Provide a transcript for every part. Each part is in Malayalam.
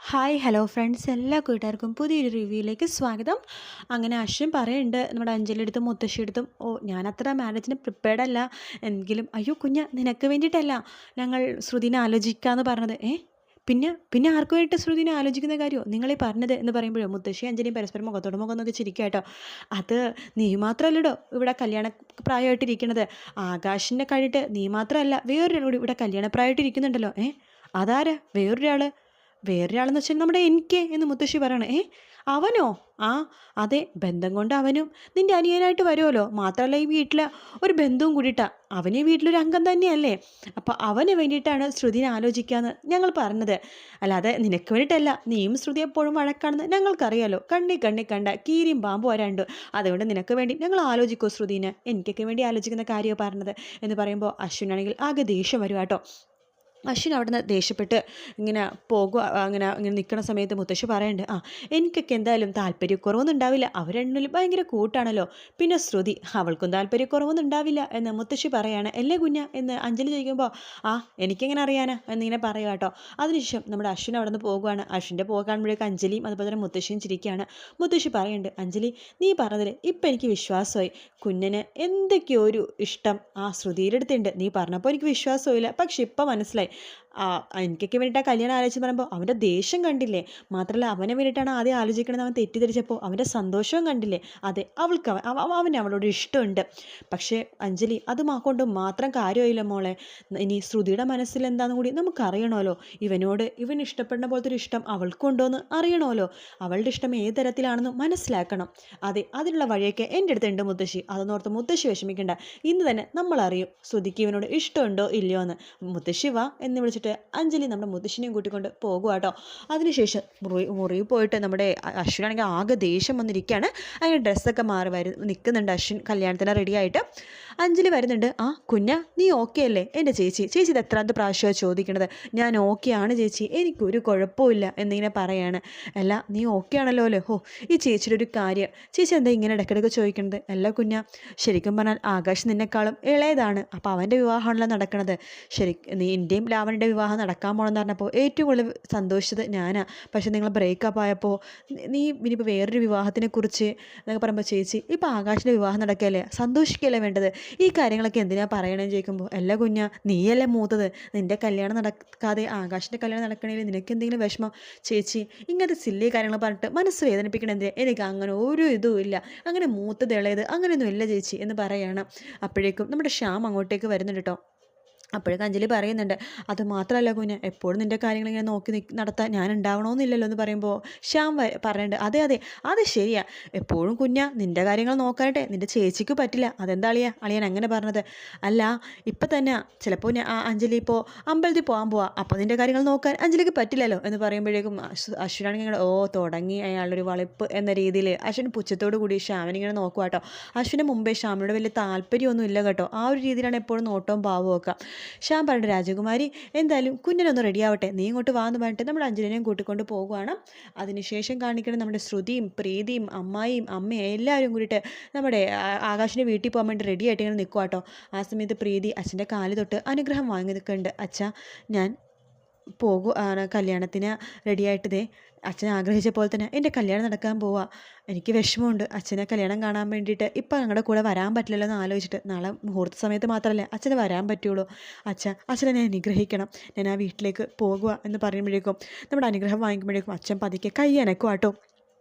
ഹായ് ഹലോ ഫ്രണ്ട്സ്, എല്ലാ കൂട്ടുകാർക്കും പുതിയൊരു റിവ്യൂയിലേക്ക് സ്വാഗതം. അങ്ങനെ അശ്വിൻ പറയുന്നുണ്ട് നമ്മുടെ അഞ്ജലിയെടുത്തും മുത്തശ്ശിയെടുത്തും, ഞാൻ അത്ര മാരേജിന് പ്രിപ്പയർഡ് അല്ല, എങ്കിലും അയ്യോ കുഞ്ഞ നിനക്ക് വേണ്ടിയിട്ടല്ല ഞങ്ങൾ ശ്രുതിനെ ആലോചിക്കാമെന്ന് പറഞ്ഞത്. പിന്നെ പിന്നെ ആർക്ക് വേണ്ടിയിട്ട് ശ്രുതിനെ ആലോചിക്കുന്ന കാര്യമോ നിങ്ങളീ പറഞ്ഞത് എന്ന് പറയുമ്പോഴോ മുത്തശ്ശി അഞ്ജലിയും പരസ്പരം മുഖത്തോട് മുഖം നോക്കി ചിരിക്കുക കേട്ടോ. അത് നീ മാത്രമല്ലടോ ഇവിടെ കല്യാണ പ്രായമായിട്ടിരിക്കുന്നത്, ആകാശിൻ്റെ കഴിഞ്ഞിട്ട് നീ മാത്രമല്ല വേറൊരാൾ കൂടി ഇവിടെ കല്യാണ പ്രായമായിട്ടിരിക്കുന്നുണ്ടല്ലോ. അതാരാ വേറൊരാളെന്ന് വെച്ചാൽ നമ്മുടെ എനിക്ക് എന്ന് മുത്തശ്ശി പറയണേ. അവനോ? ആ അതെ, ബന്ധം കൊണ്ട് അവനും നിൻ്റെ അനിയനായിട്ട് വരുമല്ലോ. മാത്രമല്ല ഈ വീട്ടിൽ ഒരു ബന്ധവും കൂടിയിട്ടാ, അവന് ഈ വീട്ടിലൊരു അംഗം തന്നെയല്ലേ. അപ്പോൾ അവന് വേണ്ടിയിട്ടാണ് ശ്രുതിനെ ആലോചിക്കാമെന്ന് ഞങ്ങൾ പറഞ്ഞത്, അല്ലാതെ നിനക്ക് വേണ്ടിയിട്ടല്ല. നീയും ശ്രുതി എപ്പോഴും വഴക്കാണെന്ന് ഞങ്ങൾക്കറിയാലോ. കണ്ണി കണ്ട കീരിയും പാമ്പും വരാണ്ട്, അതുകൊണ്ട് നിനക്ക് വേണ്ടി ഞങ്ങൾ ആലോചിക്കൂ ശ്രുതിനെ, എനിക്കൊക്കെ വേണ്ടി ആലോചിക്കുന്ന കാര്യമാണ് പറഞ്ഞത് എന്ന് പറയുമ്പോൾ അശ്വിനാണെങ്കിൽ ആകെ ദേഷ്യം വരും കേട്ടോ. അശ്വിൻ അവിടെ നിന്ന് ദേഷ്യപ്പെട്ട് ഇങ്ങനെ പോകുക, ഇങ്ങനെ നിൽക്കുന്ന സമയത്ത് മുത്തശ്ശി പറയുന്നുണ്ട്, എനിക്കൊക്കെ എന്തായാലും താല്പര്യക്കുറവൊന്നും ഉണ്ടാവില്ല, അവർ രണ്ടിലും ഭയങ്കര കൂട്ടാണല്ലോ. പിന്നെ ശ്രുതി, അവൾക്കും താല്പര്യക്കുറവൊന്നും ഉണ്ടാവില്ല എന്ന് മുത്തശ്ശി പറയാണ്. അല്ലേ കുഞ്ഞ എന്ന് അഞ്ജലി ചോദിക്കുമ്പോൾ, എനിക്കെങ്ങനെ അറിയാനാ എന്നിങ്ങനെ പറയുക കേട്ടോ. അതിനുശേഷം നമ്മുടെ അശ്വിൻ അവിടെ നിന്ന് പോകുകയാണ്. അശ്വിൻ്റെ പോകാനുമ്പോഴേക്ക് അഞ്ജലിയും അതുപോലെ തന്നെ മുത്തശ്ശിയും ചിരിക്കുകയാണ്. മുത്തശ്ശി പറയുന്നുണ്ട്, അഞ്ജലി നീ പറഞ്ഞതിൽ ഇപ്പം എനിക്ക് വിശ്വാസമായി. കുഞ്ഞിന് എന്തൊക്കെയോ ഒരു ഇഷ്ടം ആ ശ്രുതിയുടെ അടുത്തുണ്ട്. നീ പറഞ്ഞപ്പോൾ എനിക്ക് വിശ്വാസമില്ല, പക്ഷെ ഇപ്പം മനസ്സിലായി. എനിക്കൊക്കെ വേണ്ടിയിട്ടാണ് കല്യാണം ആലോചിച്ച് പറയുമ്പോൾ അവൻ്റെ ദേഷ്യം കണ്ടില്ലേ. മാത്രമല്ല അവനെ വേണ്ടിയിട്ടാണ് ആദ്യം ആലോചിക്കണമെന്ന് അവൻ തെറ്റിദ്ധരിച്ചപ്പോൾ അവൻ്റെ സന്തോഷവും കണ്ടില്ലേ. അതെ, അവൾക്ക് അവന് അവളോട് ഇഷ്ടമുണ്ട്. പക്ഷേ അഞ്ജലി, അത് കൊണ്ട് മാത്രം കാര്യമായില്ല മോളെ. ഇനി ശ്രുതിയുടെ മനസ്സിൽ എന്താണെന്ന് കൂടി നമുക്കറിയണമല്ലോ. ഇവൻ ഇഷ്ടപ്പെടുന്ന പോലത്തെ ഒരു ഇഷ്ടം അവൾക്കുണ്ടോ എന്ന് അറിയണമല്ലോ. അവളുടെ ഇഷ്ടം ഏത് തരത്തിലാണെന്ന് മനസ്സിലാക്കണം. അതെ, അതിനുള്ള വഴിയൊക്കെ എൻ്റെ അടുത്തുണ്ട് മുത്തശ്ശി. അതൊന്നോർത്ത് മുത്തശ്ശി വിഷമിക്കണ്ട. ഇന്ന് തന്നെ നമ്മളറിയും ശ്രുതിക്ക് ഇവനോട് ഇഷ്ടമുണ്ടോ ഇല്ലയോ എന്ന്. മുത്തശ്ശി വാ എന്ന് വിളിച്ചിട്ട് അഞ്ജലി നമ്മുടെ മുത്തശ്ശിനെയും കൂട്ടിക്കൊണ്ട് പോകുക കേട്ടോ. അതിനുശേഷം മുറിയിൽ പോയിട്ട് നമ്മുടെ അശ്വിനാണെങ്കിൽ ആകെ ദേഷ്യം വന്നിരിക്കുകയാണ്. അങ്ങനെ ഡ്രസ്സൊക്കെ മാറി നിൽക്കുന്നുണ്ട് അശ്വിൻ കല്യാണത്തിന് റെഡിയായിട്ട്. അഞ്ജലി വരുന്നുണ്ട്. കുഞ്ഞ നീ ഓക്കെ അല്ലേ? എൻ്റെ ചേച്ചി ഇത് എത്രാമത്തെ പ്രാവശ്യമാണ് ചോദിക്കണത്. ഞാൻ ഓക്കെ ആണ് ചേച്ചി, എനിക്കൊരു കുഴപ്പമില്ല എന്നിങ്ങനെ പറയാണ്. അല്ല നീ ഓക്കെ ആണല്ലോ അല്ലേ? ഈ ചേച്ചിയുടെ ഒരു കാര്യം, ചേച്ചി എന്താ ഇങ്ങനെ ഇടയ്ക്കിടയ്ക്ക് ചോദിക്കണത്? അല്ല കുഞ്ഞ, ശരിക്കും പറഞ്ഞാൽ ആകാശ് നിന്നെക്കാളും ഇളയതാണ്, അപ്പോൾ അവൻ്റെ വിവാഹമാണല്ലോ നടക്കണത്. നിൻ്റെയും ലാവണിൻ്റെ വിവാഹം നടക്കാൻ പോകണമെന്ന് പറഞ്ഞപ്പോൾ ഏറ്റവും കൂടുതൽ സന്തോഷിച്ചത് ഞാനാ. പക്ഷേ നിങ്ങൾ ബ്രേക്കപ്പ് ആയപ്പോൾ നീ ഇനിയിപ്പോൾ വേറൊരു വിവാഹത്തിനെ കുറിച്ച് എന്നൊക്കെ പറയുമ്പോൾ ചേച്ചി ഇപ്പോൾ ആകാശിൻ്റെ വിവാഹം നടക്കുകയല്ലേ, സന്തോഷിക്കുകയല്ലേ വേണ്ടത്. ഈ കാര്യങ്ങളൊക്കെ എന്തിനാ പറയണമെന്ന് ചോദിക്കുമ്പോൾ, അല്ല കുഞ്ഞ നീയല്ലേ മൂത്തത്, നിൻ്റെ കല്യാണം നടക്കാതെ ആകാശിൻ്റെ കല്യാണം നടക്കണമെങ്കിൽ നിനക്ക് എന്തെങ്കിലും വിഷമം? ചേച്ചി ഇങ്ങനത്തെ സില്ലി കാര്യങ്ങൾ പറഞ്ഞിട്ട് മനസ്സ് വേദനിപ്പിക്കണമെന്തിനാ? എനിക്ക് അങ്ങനെ ഒരു ഇതും ഇല്ല, അങ്ങനെ മൂത്തത് ഇളയത് അങ്ങനെയൊന്നും ഇല്ല ചേച്ചി എന്ന് പറയാണ്. അപ്പോഴേക്കും നമ്മുടെ ശ്യാം അങ്ങോട്ടേക്ക് വരുന്നുണ്ട് കേട്ടോ. അപ്പോഴേക്കും അഞ്ജലി പറയുന്നുണ്ട്, അത് മാത്രമല്ല കുഞ്ഞ്, എപ്പോഴും നിൻ്റെ കാര്യങ്ങളിങ്ങനെ നോക്കി നടത്താൻ ഞാൻ ഉണ്ടാവണമെന്നില്ലല്ലോ എന്ന് പറയുമ്പോൾ ശ്യാം പറയുന്നുണ്ട്, അതെ അത് ശരിയാ, എപ്പോഴും കുഞ്ഞ നിൻ്റെ കാര്യങ്ങൾ നോക്കാനായിട്ട് നിൻ്റെ ചേച്ചിക്ക് പറ്റില്ല. അതെന്താ അളിയൻ അങ്ങനെ പറഞ്ഞത്? അല്ല ഇപ്പം തന്നെ ചിലപ്പോൾ അഞ്ജലി ഇപ്പോൾ അമ്പലത്തിൽ പോകാൻ പോവാം, അപ്പോൾ നിൻ്റെ കാര്യങ്ങൾ നോക്കാൻ അഞ്ജലിക്ക് പറ്റില്ലല്ലോ എന്ന് പറയുമ്പോഴേക്കും അശ്വിനാണെങ്കിൽ തുടങ്ങി അയാളൊരു വളിപ്പ് എന്ന രീതിയിൽ അശ്വിൻ പുച്ഛത്തോടു കൂടി ശ്യാമിനിങ്ങനെ നോക്കുക കേട്ടോ. അശ്വിന് മുമ്പേ ശ്യാമിനോട് വലിയ താല്പര്യമൊന്നും ഇല്ല കേട്ടോ. ആ ഒരു രീതിയിലാണ് എപ്പോഴും നോട്ടവും ഭാവവും ഒക്കെ. ശ്യാം പറഞ്ഞു, രാജകുമാരി എന്തായാലും കുഞ്ഞിനൊന്ന് റെഡിയാവട്ടെ, നീ ഇങ്ങോട്ട് വാന്ന് പറഞ്ഞിട്ട് നമ്മുടെ അഞ്ജലിനെയും കൂട്ടിക്കൊണ്ട് പോകുവാണ്. അതിനുശേഷം കാണിക്കണം നമ്മുടെ ശ്രുതിയും പ്രീതിയും അമ്മായിയും അമ്മയും എല്ലാവരും കൂടിയിട്ട് നമ്മുടെ ആകാശിൻ്റെ വീട്ടിൽ പോകാൻ വേണ്ടി റെഡി ആയിട്ട് ഇങ്ങനെ നിൽക്കുക കേട്ടോ. ആ സമയത്ത് പ്രീതി അച്ഛൻ്റെ കാല് തൊട്ട് അനുഗ്രഹം വാങ്ങി നിൽക്കുന്നുണ്ട്. അച്ഛാ ഞാൻ കല്യാണത്തിന് റെഡിയായിട്ടതേ, അച്ഛൻ ആഗ്രഹിച്ച പോലെ തന്നെ എൻ്റെ കല്യാണം നടക്കാൻ പോവാ. എനിക്ക് വിഷമമുണ്ട് അച്ഛനെ കല്യാണം കാണാൻ വേണ്ടിയിട്ട് ഇപ്പം ഞങ്ങളുടെ കൂടെ വരാൻ പറ്റില്ലല്ലോ എന്ന് ആലോചിച്ചിട്ട്. നാളെ മുഹൂർത്ത സമയത്ത് മാത്രമല്ലേ അച്ഛന് വരാൻ പറ്റുള്ളൂ. അച്ഛനെ ഞാൻ അനുഗ്രഹിക്കണം, ഞാൻ ആ വീട്ടിലേക്ക് പോകുക എന്ന് പറയുമ്പോഴേക്കും നമ്മുടെ അനുഗ്രഹം വാങ്ങിക്കുമ്പോഴേക്കും അച്ഛൻ പതുക്കെ കൈ അനക്കും കേട്ടോ.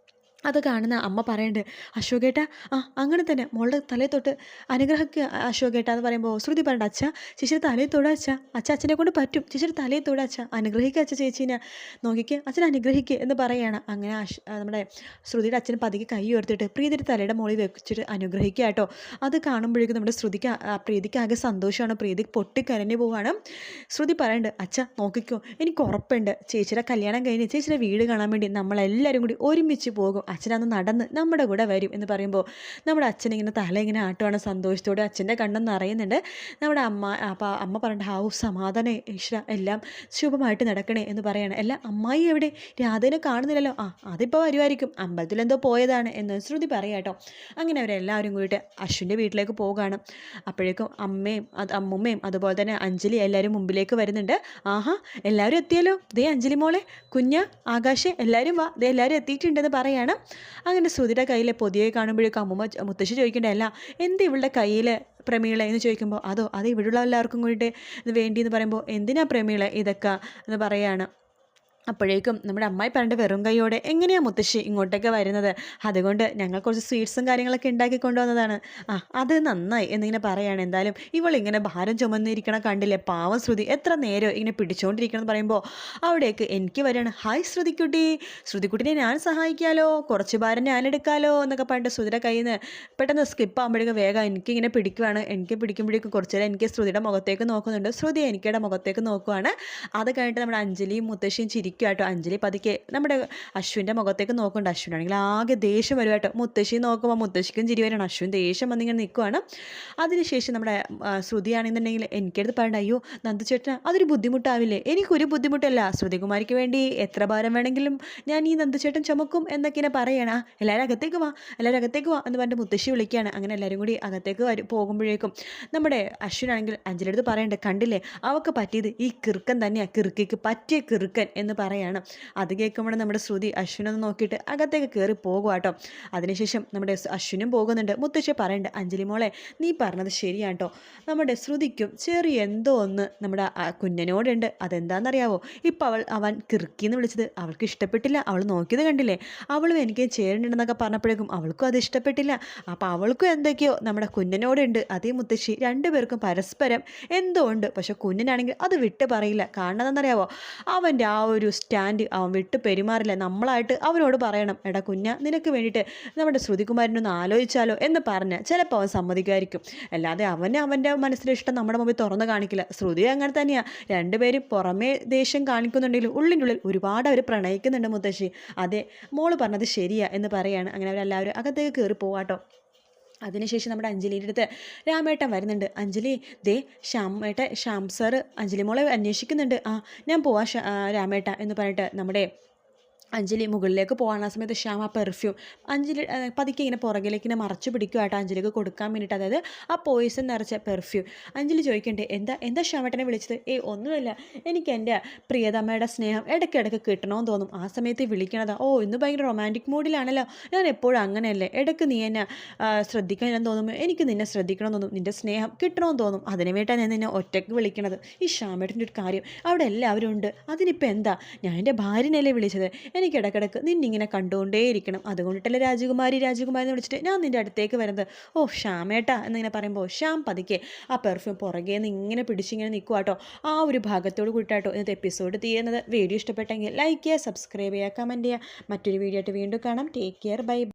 അത് കാണുന്ന അമ്മ പറയുന്നുണ്ട്, അശോകേട്ട അങ്ങനെ തന്നെ മോളുടെ തലയിൽ തൊട്ട് അനുഗ്രഹിക്കുക അശോകേട്ട എന്ന് പറയുമ്പോൾ ശ്രുതി പറയണ്ട, ചേച്ചിയുടെ തലയിൽ തൊട അച്ഛനെ കൊണ്ട് പറ്റും, ചേച്ചിയുടെ തലയിൽ തൊട അനുഗ്രഹിക്കുക ചേച്ചീനെ നോക്കിക്കുക, അച്ഛൻ അനുഗ്രഹിക്കുക എന്ന് പറയുകയാണ്. അങ്ങനെ നമ്മുടെ ശ്രുതിയുടെ അച്ഛൻ പതുക്കെ കൈ ഉയർത്തിയിട്ട് പ്രീതിയുടെ തലയുടെ മുകളിൽ വെച്ചിട്ട് അനുഗ്രഹിക്കുക കേട്ടോ. അത് കാണുമ്പോഴേക്കും നമ്മുടെ പ്രീതിക്ക് ആകെ സന്തോഷമാണ്. പ്രീതി പൊട്ടിക്കരഞ്ഞു പോവാണ്. ശ്രുതി പറയുന്നുണ്ട്, നോക്കിക്കോ, എനിക്ക് ഉറപ്പുണ്ട് ചേച്ചിയുടെ കല്യാണം കഴിഞ്ഞ് ചേച്ചിയുടെ വീട് കാണാൻ വേണ്ടി നമ്മളെല്ലാവരും കൂടി ഒരുമിച്ച് പോകും. അച്ഛനന്ന് നടന്ന് നമ്മുടെ കൂടെ വരും എന്ന് പറയുമ്പോൾ നമ്മുടെ അച്ഛനിങ്ങനെ തല ഇങ്ങനെ ആട്ടുവാണ് സന്തോഷത്തോടെ. അച്ഛൻ്റെ കണ്ണൊന്നും അറിയുന്നുണ്ട്. നമ്മുടെ അമ്മ അപ്പോൾ അമ്മ പറഞ്ഞിട്ട് ഹാവു സമാധാനം ഈശ്വര എല്ലാം ശുഭമായിട്ട് നടക്കണേ എന്ന് പറയാണ്. അല്ല അമ്മായി എവിടെ? രാധേനെ കാണുന്നില്ലല്ലോ. അതിപ്പോൾ വരുമായിരിക്കും, അമ്പലത്തിലെന്തോ പോയതാണ് എന്ന് ശ്രുതി പറയാം കേട്ടോ. അങ്ങനെ അവരെല്ലാവരും കൂടിയിട്ട് അശ്വിൻ്റെ വീട്ടിലേക്ക് പോവുകയാണ്. അപ്പോഴേക്കും അമ്മുമ്മയും അതുപോലെ തന്നെ അഞ്ജലി എല്ലാവരും മുമ്പിലേക്ക് വരുന്നുണ്ട്. ആഹാ എല്ലാവരും എത്തിയല്ലോ, ദേ അഞ്ജലി മോളെ, കുഞ്ഞ, ആകാശ് എല്ലാവരും വാ, ദേ എല്ലാവരും എത്തിയിട്ടുണ്ടെന്ന് പറയാണ്. അങ്ങനെ ശ്രുതിയുടെ കയ്യിലെ പൊതിയെ കാണുമ്പോഴേക്കും മുത്തശ്ശി ചോദിക്കേണ്ട അല്ല എന്ത് ഇവളുടെ കയ്യിൽ പ്രമീള എന്ന് ചോദിക്കുമ്പോൾ അത് ഇവിടെയുള്ള എല്ലാവർക്കും കൂടിയിട്ട് ഇത് വേണ്ടിയെന്ന് പറയുമ്പോൾ എന്തിനാ പ്രമീള ഇതൊക്കെ എന്ന് പറയാണ്. അപ്പോഴേക്കും നമ്മുടെ അമ്മായി പറഞ്ഞിട്ട് വെറും കൈയോടെ എങ്ങനെയാണ് മുത്തശ്ശി ഇങ്ങോട്ടേക്ക് വരുന്നത്? അതുകൊണ്ട് ഞങ്ങൾ കുറച്ച് സ്വീറ്റ്സും കാര്യങ്ങളൊക്കെ ഉണ്ടാക്കി കൊണ്ടുവന്നതാണ്. അത് നന്നായി എന്നിങ്ങനെ പറയാണ്. എന്തായാലും ഇവളിങ്ങനെ ഭാരം ചുമന്നിരിക്കണം കണ്ടില്ലേ, പാവം ശ്രുതി എത്ര നേരം ഇങ്ങനെ പിടിച്ചുകൊണ്ടിരിക്കണം എന്ന് പറയുമ്പോൾ അവിടേക്ക് എനിക്ക് വരികയാണ്. ഹായ് ശ്രുതിക്കുട്ടിനെ ഞാൻ സഹായിക്കാമല്ലോ, കുറച്ച് ഭാരം ഞാൻ എടുക്കാമല്ലോ എന്നൊക്കെ പറഞ്ഞിട്ട് ശ്രുതിയുടെ കയ്യിൽ നിന്ന് പെട്ടെന്ന് സ്കിപ്പ് ആകുമ്പോഴേക്കും വേഗം എനിക്കിങ്ങനെ പിടിക്കുവാണ്. എനിക്ക് പിടിക്കുമ്പോഴേക്കും കുറച്ച് നേരം എനിക്ക് ശ്രുതിയുടെ മുഖത്തേക്ക് നോക്കുന്നുണ്ട്, ശ്രുതി എനിക്കയുടെ മുഖത്തേക്ക് നോക്കുവാണ്. അത് കഴിഞ്ഞിട്ട് നമ്മുടെ അഞ്ജലിയും മുത്തശ്ശിയും കേട്ടോ. അഞ്ജലി പതുക്കെ നമ്മുടെ അശ്വിൻ്റെ മുഖത്തേക്ക് നോക്കുന്നുണ്ട്. അശ്വിനാണെങ്കിൽ ആകെ ദേഷ്യം വരും കേട്ടോ. മുത്തശ്ശി നോക്കുമ്പോൾ മുത്തശ്ശിക്കും ചിരി വരണം. അശ്വിൻ ദേഷ്യം വന്നിങ്ങനെ നിൽക്കുവാണ്. അതിനുശേഷം നമ്മുടെ ശ്രുതിയാണെന്നുണ്ടെങ്കിൽ എനിക്കടുത്ത് പറയണ്ട, അയ്യോ നന്ദുചേട്ടന് അതൊരു ബുദ്ധിമുട്ടാവില്ലേ? എനിക്കൊരു ബുദ്ധിമുട്ടല്ല, ശ്രുതികുമാരിക്ക് വേണ്ടി എത്ര ഭാരം വേണമെങ്കിലും ഞാൻ ഈ നന്ദുചേട്ടൻ ചുമക്കും എന്നൊക്കെ പറയണ. എല്ലാവരും അകത്തേക്ക് വാ എന്ന് പറഞ്ഞിട്ട് മുത്തശ്ശി വിളിക്കുകയാണ്. അങ്ങനെ എല്ലാവരും കൂടി അകത്തേക്ക് പോകുമ്പോഴേക്കും നമ്മുടെ അശ്വിനാണെങ്കിൽ അഞ്ജലി അടുത്ത് പറയണ്ടേ, കണ്ടില്ലേ അവൾക്ക് പറ്റിയത് ഈ കിറുക്കൻ തന്നെയാണ്, കിറുക്കിക്ക് പറ്റിയ കിറുക്കൻ എന്ന് പറയാണ്. അത് കേൾക്കുമ്പോൾ നമ്മുടെ ശ്രുതി അശ്വിനൊന്ന് നോക്കിയിട്ട് അകത്തേക്ക് കയറി പോകുക കേട്ടോ. അതിനുശേഷം നമ്മുടെ അശ്വിനും പോകുന്നുണ്ട്. മുത്തശ്ശി പറയണ്ട, അഞ്ജലി മോളെ നീ പറഞ്ഞത് ശരിയാണ് കേട്ടോ, നമ്മുടെ ശ്രുതിക്കും ചെറിയ എന്തോ ഒന്ന് നമ്മുടെ കുഞ്ഞനോടുണ്ട്. അതെന്താണെന്നറിയാവോ? ഇപ്പം അവൻ കിറുക്കിന്ന് വിളിച്ചത് അവൾക്ക് ഇഷ്ടപ്പെട്ടില്ല. അവൾ നോക്കിയത് കണ്ടില്ലേ, അവളും എനിക്ക് ചേരുന്നുണ്ടെന്നൊക്കെ പറഞ്ഞപ്പോഴേക്കും അവൾക്കും അത് ഇഷ്ടപ്പെട്ടില്ല. അപ്പോൾ അവൾക്കും എന്തൊക്കെയോ നമ്മുടെ കുഞ്ഞനോടുണ്ട്. അതേ മുത്തശ്ശി, രണ്ടുപേർക്കും പരസ്പരം എന്തോ ഉണ്ട്. പക്ഷെ കുഞ്ഞനാണെങ്കിൽ അത് വിട്ട് പറയില്ല. കാരണം എന്താണെന്നറിയാവോ? അവൻ്റെ ആ ഒരു സ്റ്റാൻഡ് അവൻ വിട്ട് പെരുമാറില്ല. നമ്മളായിട്ട് അവനോട് പറയണം, എടാ കുഞ്ഞ നിനക്ക് വേണ്ടിയിട്ട് നമ്മുടെ ശ്രുതികുമാരനൊന്ന് ആലോചിച്ചാലോ എന്ന് പറഞ്ഞ് ചിലപ്പോൾ അവൻ സമ്മതിക്കുമായിരിക്കും. അല്ലാതെ അവൻ്റെ മനസ്സിലെ ഇഷ്ടം നമ്മുടെ മുമ്പിൽ തുറന്ന് കാണിക്കില്ല. ശ്രുതി അങ്ങനെ തന്നെയാണ്. രണ്ടുപേരും പുറമേ ദേഷ്യം കാണിക്കുന്നുണ്ടെങ്കിലും ഉള്ളിൻ്റെ ഉള്ളിൽ ഒരുപാട് അവർ പ്രണയിക്കുന്നുണ്ട് മുത്തശ്ശി. അതെ മോള് പറഞ്ഞത് ശരിയാ എന്ന് പറയാണ്. അങ്ങനെ അവരെല്ലാവരും അകത്തേക്ക് കയറി പോവാട്ടോ. അതിനുശേഷം നമ്മുടെ അഞ്ജലിയുടെ അടുത്ത് രാമേട്ടൻ വരുന്നുണ്ട്. അഞ്ജലി ദേ ശ്യാം സാറ് അഞ്ജലി മോളെ അന്വേഷിക്കുന്നുണ്ട്. ഞാൻ പോവാ രാമേട്ട എന്ന് പറഞ്ഞിട്ട് നമ്മുടെ അഞ്ജലി മുകളിലേക്ക് പോകാനുള്ള സമയത്ത് ശ്യാം ആ പെർഫ്യൂം അഞ്ജലി പതുക്കെ ഇങ്ങനെ പുറകിലേക്ക് ഇങ്ങനെ മറച്ചു പിടിക്കുമായിട്ട് അഞ്ജലിക്ക് കൊടുക്കാൻ വേണ്ടിയിട്ട്, അതായത് ആ പോയിസൺ നിറച്ച പെർഫ്യൂം. അഞ്ജലി ചോദിക്കണ്ടേ, എന്താ ശ്യാമേട്ടനെ വിളിച്ചത്? ഒന്നുമില്ല, എനിക്ക് എൻ്റെ പ്രിയതമ്മയുടെ സ്നേഹം ഇടയ്ക്കിടയ്ക്ക് കിട്ടണമെന്ന് തോന്നും, ആ സമയത്ത് വിളിക്കണതാ. ഇന്ന് ഭയങ്കര റൊമാൻറ്റിക് മൂഡിലാണല്ലോ. ഞാൻ എപ്പോഴും അങ്ങനെയല്ലേ, ഇടയ്ക്ക് നീ എന്നെ ശ്രദ്ധിക്കാൻ തോന്നുമ്പോൾ എനിക്ക് നിന്നെ ശ്രദ്ധിക്കണമെന്ന് തോന്നും, നിൻ്റെ സ്നേഹം കിട്ടണമെന്ന് തോന്നും, അതിനു വേണ്ടിയിട്ടാണ് ഞാൻ നിന്നെ ഒറ്റയ്ക്ക് വിളിക്കണത്. ഈ ശ്യാമേട്ടൻ്റെ ഒരു കാര്യം അവിടെ എല്ലാവരും ഉണ്ട്, അതിനിപ്പോൾ എന്താ? ഞാൻ എൻ്റെ ഭാര്യനല്ലേ വിളിച്ചത്, എനിക്ക് ഇടയ്ക്കിടയ്ക്ക് നിന്നിങ്ങനെ കണ്ടുകൊണ്ടേയിരിക്കണം, അതുകൊണ്ടിട്ടല്ലേ രാജകുമാരി എന്ന് വിളിച്ചിട്ട് ഞാൻ നിൻ്റെ അടുത്തേക്ക് വരുന്നത്. ശ്യാമേട്ടാ എന്നിങ്ങനെ പറയുമ്പോൾ ശ്യാം പതുക്കെ ആ പെർഫ്യൂം പുറകെ നിന്ന് ഇങ്ങനെ പിടിച്ചിങ്ങനെ നിൽക്കുക കേട്ടോ. ആ ഒരു ഭാഗത്തോട് കൂട്ടാട്ടോ ഇന്നത്തെ എപ്പിസോഡ് തീരുന്നത്. വീഡിയോ ഇഷ്ടപ്പെട്ടെങ്കിൽ ലൈക്ക് ചെയ്യുക, സബ്സ്ക്രൈബ് ചെയ്യുക, കമൻറ്റ് ചെയ്യുക. മറ്റൊരു വീഡിയോ ആയിട്ട് വീണ്ടും കാണാം. Take care, by.